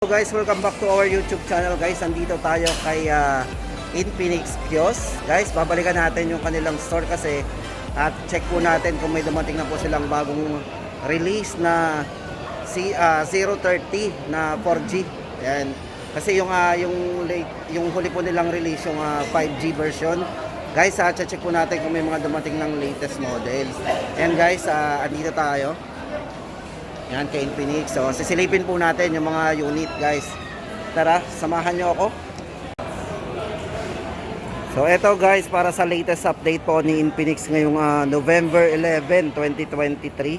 So guys, welcome back to our YouTube channel guys. Andito tayo kay Infinix Kiosk. Guys, babalikan natin yung kanilang store kasi at check po natin kung may dumating na po silang bagong release na 030 na 4G. Yan. Kasi yung huli po nilang release yung 5G version. Guys, check po natin kung may mga dumating ng latest models. And guys, andito tayo. Yan kay Infinix. So sisilipin po natin yung mga unit guys. Tara, samahan nyo ako. So eto guys, para sa latest update po ni Infinix ngayong November 11, 2023.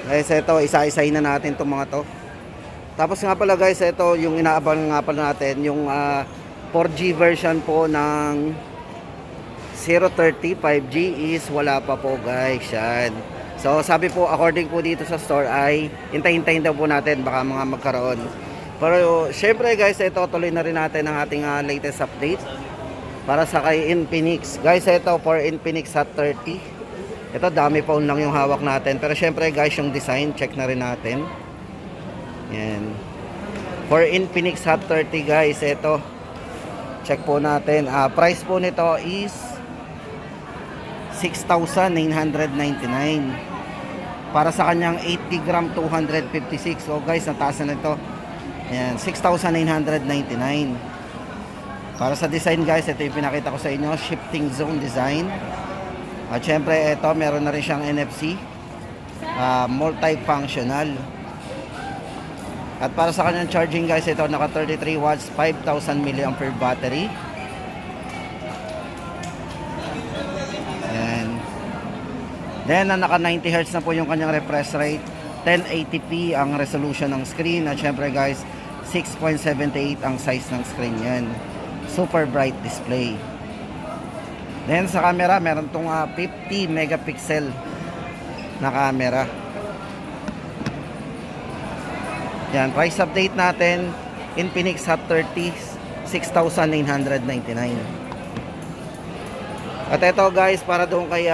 Guys, eto isa-isahin na natin itong mga to. Tapos nga pala guys, eto yung inaabang nga pala natin, yung 4G version po ng 030 5G is wala pa po guys. Yan. So sabi po, according po dito sa store ay hintayin daw po natin, baka mga magkaroon. Pero syempre guys, ito tuloy na rin natin ang ating latest update para sa kay Infinix. Guys, ito for Infinix Hot 30. Ito dami phone lang yung hawak natin. Pero syempre guys, yung design check na rin natin. Yan. For Infinix Hot 30 guys, ito check po natin. Price po nito is 6,999. Para sa kanyang 80 gram 256. So guys, nataas na nito. Ayan, 6,999. Para sa design guys, ito yung pinakita ko sa inyo, shifting zone design. At syempre ito, meron na rin siyang NFC, multifunctional. At para sa kanyang charging guys, ito naka 33 watts 5,000 mAh battery. Then naka 90 Hz na po yung kanyang refresh rate, 1080p ang resolution ng screen, at syempre guys 6.78 ang size ng screen yan. Super bright display. Then sa camera, meron tong 50 megapixel na camera. Yan, price update natin, Infinix Hot 30 6,999. At ito guys, para doon kay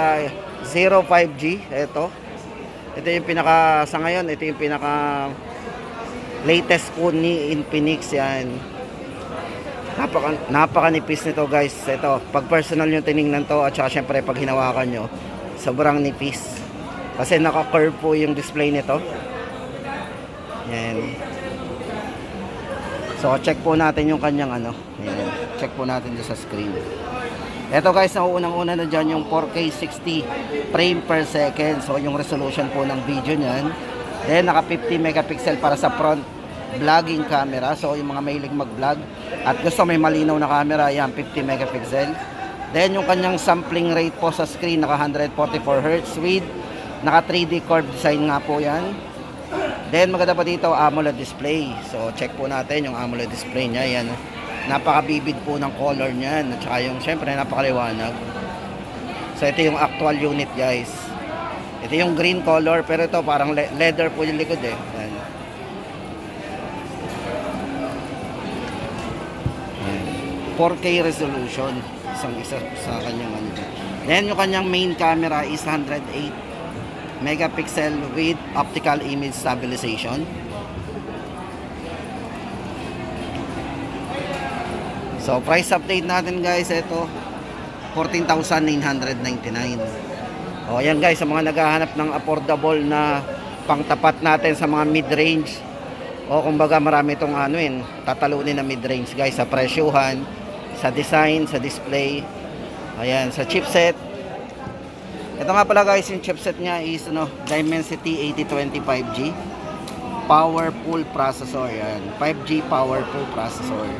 05G, ito yung pinaka, sa ngayon ito yung pinaka latest po ni Infinix. Yan, napakanipis nito guys. Ito, pag personal nyo tinignan to, at saka syempre pag hinawakan nyo, sobrang nipis kasi naka-curve po yung display nito. Yan. So check po natin yung kanyang yan, check po natin dito sa screen. Ito guys, unang-una na dyan yung 4K 60 frame per second. So yung resolution po ng video nyan. Then naka 50 megapixel para sa front vlogging camera. So yung mga mahilig mag-vlog at gusto may malinaw na camera, yan 50 megapixel. Then yung kanyang sampling rate po sa screen, naka 144 Hz with naka 3D curve design nga po yan. Then maganda pa dito, AMOLED display. So check po natin yung AMOLED display nya. Yan, napaka-vivid po ng color niyan, at saka yung syempre napakaliwanag. So ito yung actual unit guys. Ito yung green color, pero ito parang leather po yung likod eh. Yan. Yan. 4K resolution isa sa kanyang ano. Then yung kanyang main camera is 108 megapixel with optical image stabilization. So price update natin guys, ito 14,999. O yan guys, sa mga naghahanap ng affordable na pangtapat natin sa mga mid-range, o kumbaga marami itong tatalunin na mid-range guys, sa presyuhan, sa design, sa display, ayan, sa chipset. Ito nga pala guys, yung chipset nya is Dimensity 8020 5G powerful processor. Yan, 5G powerful processor.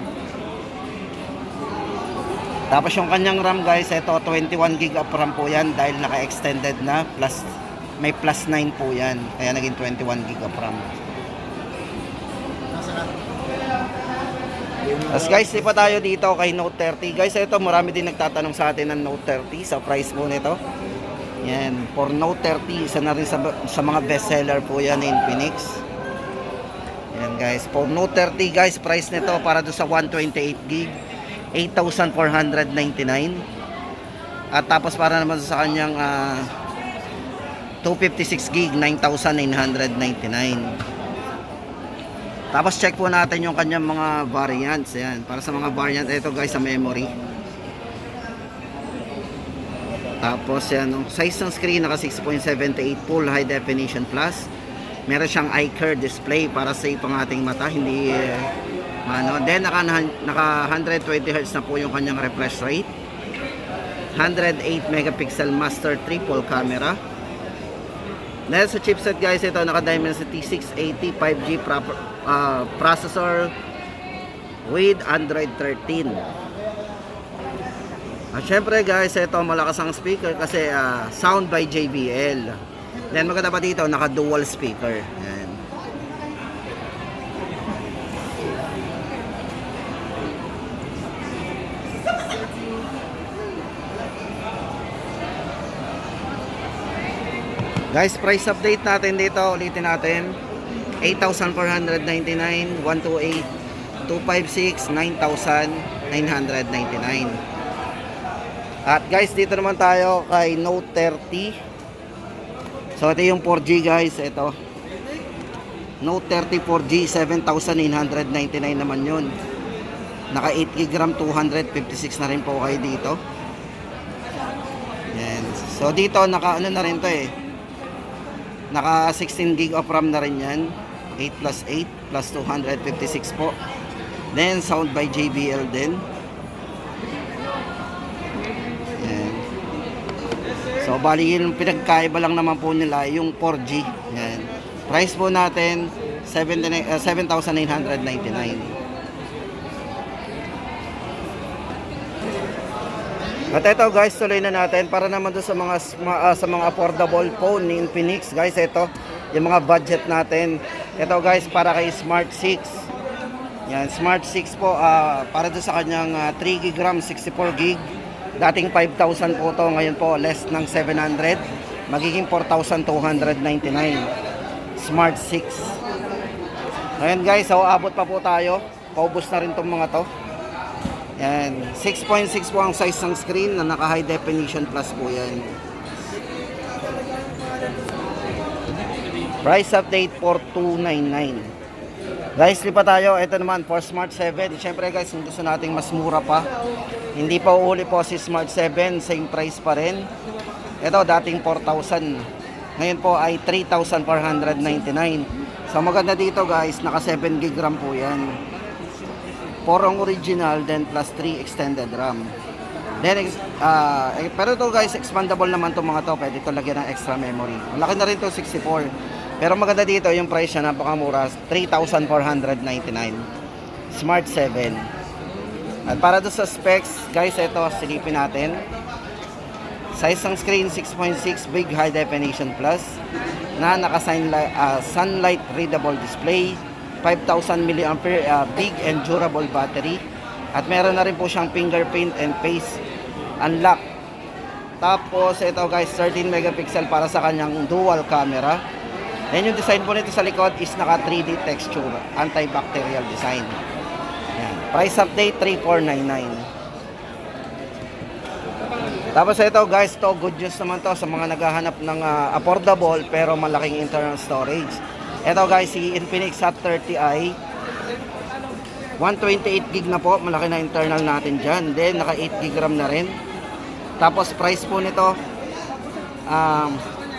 Tapos yung kanyang RAM guys, ito 21 GB of RAM po yan, dahil naka-extended na, plus may plus 9 po yan, kaya naging 21 GB of RAM. As guys, lipa tayo dito kay Note 30. Guys, ito marami din nagtatanong sa atin ng Note 30 sa price po nito. Yan, for Note 30, isa na rin sa mga bestseller po yan ni Infinix. Yan guys, for Note 30 guys, price nito para do sa 128 GB 8,499. At tapos para naman sa kanyang 256 GB 9,999. Tapos check po natin yung kanyang mga variants. Ayan, para sa mga variant, ito guys sa memory. Tapos yan, size ng screen naka 6.78 full high definition plus. Meron siyang eye-care display para safe ang ating mata, hindi Then naka 120 Hz na po yung kanyang refresh rate. 108 megapixel master triple camera. Dahil sa chipset guys, ito naka Dimensity 680 5G processor with Android 13. At syempre guys, ito malakas ang speaker kasi sound by JBL. Then maganda pa dito, naka dual speaker. Ayan. Guys, price update natin dito, ulitin natin. 8,499, 128, 256, 9,999. At guys, dito naman tayo kay Note 30. So ito yung 4G guys, ito. Note 30 4G, 7,999 naman yun. Naka 8GB RAM, 256 na rin po kayo dito. Yan. So dito naka ano na rin to eh. Naka 16GB of RAM na rin yan. 8 plus 8 plus 256 po. Then sound by JBL din. Yan. So bali yung pinagkaiba lang naman po nila yung 4G. Yan. Price po natin 7,999. At ito guys, tuloy na natin para naman doon sa mga affordable phone ni Infinix guys. Ito yung mga budget natin. Ito guys para kay Smart 6. Yan, Smart 6 po para doon sa kanyang 3GB RAM, 64GB. Dating 5,000 po to, ngayon po less ng 700. Magiging 4,299. Smart 6. Ngayon guys, so abot pa po tayo. Paubos na rin tong mga to. Yan, 6.6 po ang size ng screen na naka high definition plus po yan. Price update 4,299. Guys, lipat tayo. Ito naman for Smart 7. Siyempre guys, kung gusto nating mas mura pa, hindi pa uuli po si Smart 7, same price pa rin. Ito dating 4,000. Ngayon po ay 3,499. So maganda dito guys, naka 7GB RAM po yan. 4 ang original, then plus 3 extended RAM. Then, pero ito guys, expandable naman itong mga to. Pwede ito lagyan ng extra memory. Malaki na rin ito, 64. Pero maganda dito, yung price niya, napakamura, 3,499. Smart 7. At para doon sa specs, guys, ito, silipin natin. Size ng screen, 6.6, big high definition plus. Na sunlight readable display. 5,000 mAh big and durable battery. At meron na rin po siyang fingerprint and face unlock. Tapos ito guys, 13 megapixel para sa kanyang dual camera. Then yung design po nito sa likod is naka 3D texture, antibacterial design. Yan. Price update 3,499. Tapos ito guys, to good news naman to sa mga naghahanap ng affordable pero malaking internal storage. Ito guys, si Infinix Hot 30i 128GB na po, malaki na internal natin dyan. Then naka 8GB RAM na rin. Tapos price po nito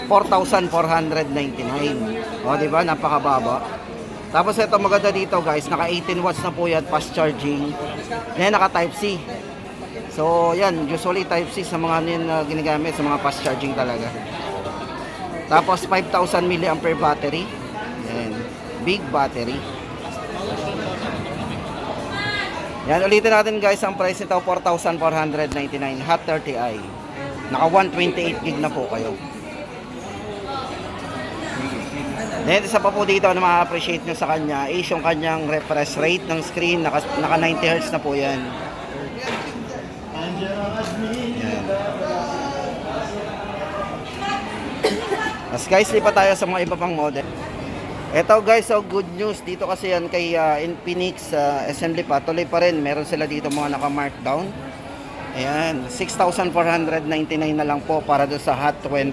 4,499. O diba, napakababa. Tapos ito maganda dito guys, naka 18 watts na po yan, fast charging. Then naka type C. So yan, usually type C sa mga ginagamit sa mga fast charging talaga. Tapos 5,000 mAh battery. Yan, big battery. Yan, ulitin natin guys, ang price nito 4,499, Hot 30i. Naka 128GB na po kayo. Then isa pa po dito na ma-appreciate nyo sa kanya is yung kanyang refresh rate ng screen, naka 90Hz na po yan. Yan. As guys, lipat tayo sa mga iba pang model. Ito guys, so good news dito kasi yan kay Infinix assembly pa, tuloy pa rin. Meron sila dito mga naka-markdown. Ayan, 6,499 na lang po para doon sa Hot 20.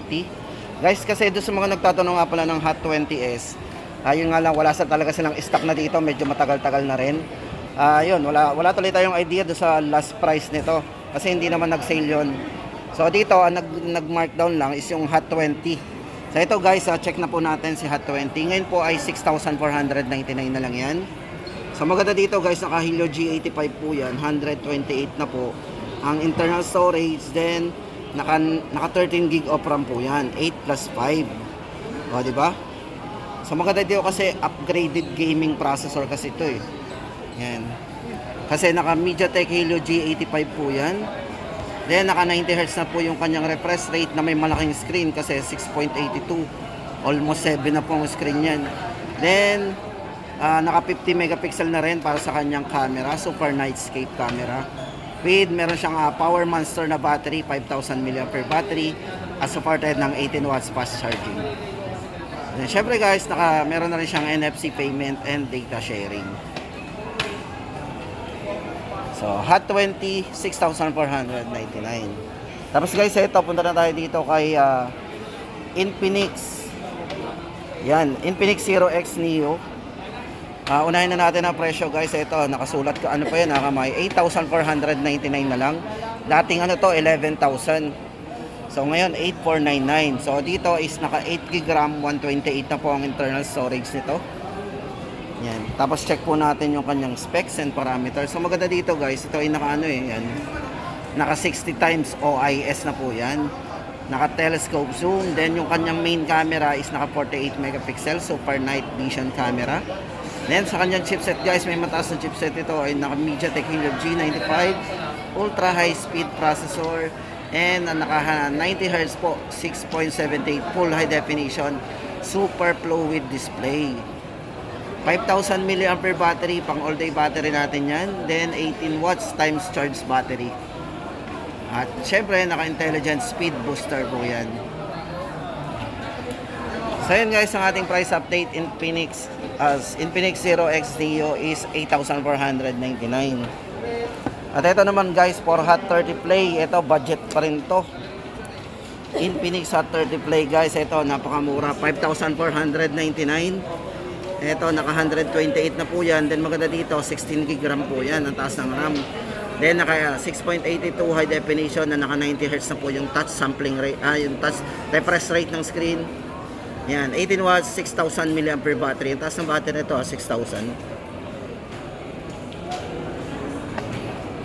Guys, kasi doon sa mga nagtatanong nga pala ng Hot 20s, Yun nga lang, wala talaga silang stock na dito, medyo matagal-tagal na rin. Yun, wala tuloy tayong idea do sa last price nito kasi hindi naman nag-sale yun. So dito, ang nag-markdown lang is yung Hot 20. So ito guys, check na po natin si Hot 20. Ngayon po ay 6,499 na lang yan. So maganda dito guys, naka Helio G85 po yan, 128 na po. Ang internal storage, then naka 13 gig of RAM po yan, 8 plus 5. O, diba? So maganda dito kasi upgraded gaming processor kasi ito eh. Yan. Kasi naka MediaTek Helio G85 po yan. Then naka 90Hz na po yung kanyang refresh rate na may malaking screen kasi 6.82. Almost 7 na po ang screen yan. Then naka 50 megapixel na rin para sa kanyang camera, super nightscape camera. With meron siyang Power Monster na battery, 5,000 mAh battery, supported ng 18 watts fast charging. Then, syempre guys, meron na rin siyang NFC payment and data sharing. So, Hot 20, 6,499. Tapos guys, ito, punta na tayo dito kay Infinix. Yan, Infinix Zero X Neo. Unahin na natin ang presyo guys. Ito, nakasulat ko, ano pa yan, nakamay, 8,499 na lang. Dating ano to, 11,000. So ngayon 8,499. So dito is naka 8 GB RAM, 128 na po ang internal storage nito. Yan. Tapos check po natin yung kanyang specs and parameters. So maganda dito guys, ito ay naka ano eh, yan. Naka 60 times OIS na po yan. Naka telescope zoom, then yung kanyang main camera is naka 48 megapixel super night vision camera. Then sa kanyang chipset guys, may mataas na chipset ito ay naka MediaTek Helio G95 ultra high speed processor. And naka 90Hz po, 6.78 full high definition, super fluid display. 5,000 mAh battery, pang all day battery natin yan. Then 18 watts times charge battery. At syempre, naka intelligent speed booster po yan. So yun guys, ang ating price update in Infinix Zero X Neo is 8,499. At ito naman guys, for Hot 30 Play, ito budget pa rin to. Infinix Hot 30 Play guys, ito napakamura, 5,499. Ito naka 128 na po yan. Then maganda dito, 16 GB RAM po yan, ang taas ng RAM. Then naka 6.82 high definition na naka 90Hz na po yung touch sampling rate, yung touch refresh rate ng screen. Yan, 18 watts, 6,000 mAh battery. Ang taas ng battery nito, 6,000.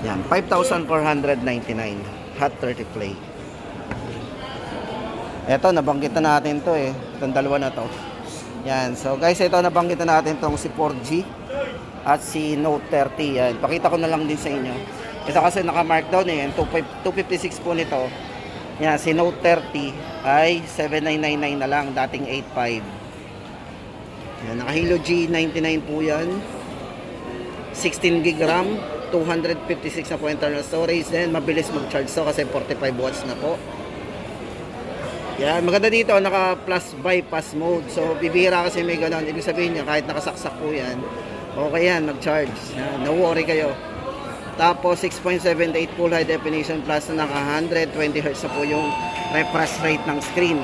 Yan, 5,499 Hot 30 Play. Eto, nabanggit na natin to eh. Itong dalawa na to. Yan, so guys, ito nabanggit na natin tong si 4G at si Note 30. Yan, pakita ko na lang din sa inyo. Ito kasi naka-markdown eh. 256 po nito. Yan, si Note 30 ay 7,999 na lang, dating 8,500. Yan, naka Helio G99 po yan. 16 GB RAM, 256 na po internal storage. Then mabilis mag-charge to kasi 45 watts na po. Yan, maganda dito, naka plus bypass mode. So bibihira kasi may ganun. Ibig sabihin niya, kahit nakasaksak po yan, okay yan, mag-charge. No worry kayo. Tapos 6.78 full high definition plus na naka 120Hz na po yung refresh rate ng screen.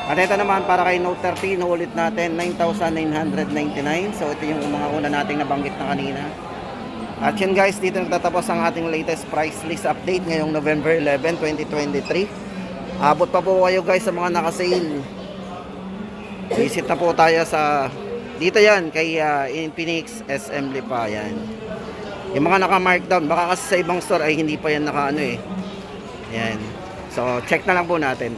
At ito naman para kay Note 30, naulit natin 9,999. So ito yung mga una nating nabanggit na kanina. At yun guys, dito nagtatapos ang ating latest price list update ngayong November 11, 2023. Abot pa po kayo guys sa mga naka-sale. Visit na po tayo sa dito yan kay Infinix SM Lipa yan. Yung mga naka-markdown, baka kasi sa ibang store ay hindi pa yan naka ano eh. Yan. So check na lang po natin.